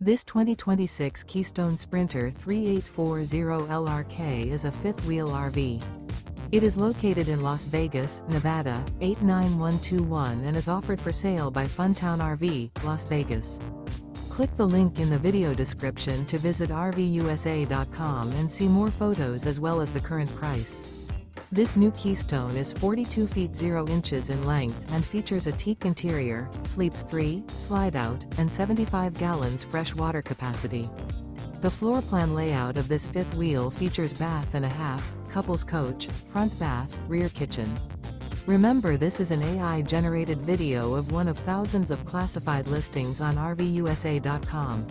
This 2026 Keystone Sprinter 3840LRK is a fifth-wheel RV. It is located in Las Vegas, Nevada, 89121 and is offered for sale by Funtown RV, Las Vegas. Click the link in the video description to visit RVUSA.com and see more photos as well as the current price. This new Keystone is 42 feet 0 inches in length and features a teak interior, sleeps 3, slide-out, and 75 gallons fresh water capacity. The floor plan layout of this fifth wheel features bath and a half, couples coach, front bath, rear kitchen. Remember, this is an AI-generated video of one of thousands of classified listings on RVUSA.com.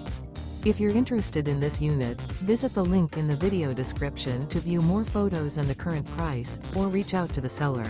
If you're interested in this unit, visit the link in the video description to view more photos and the current price, or reach out to the seller.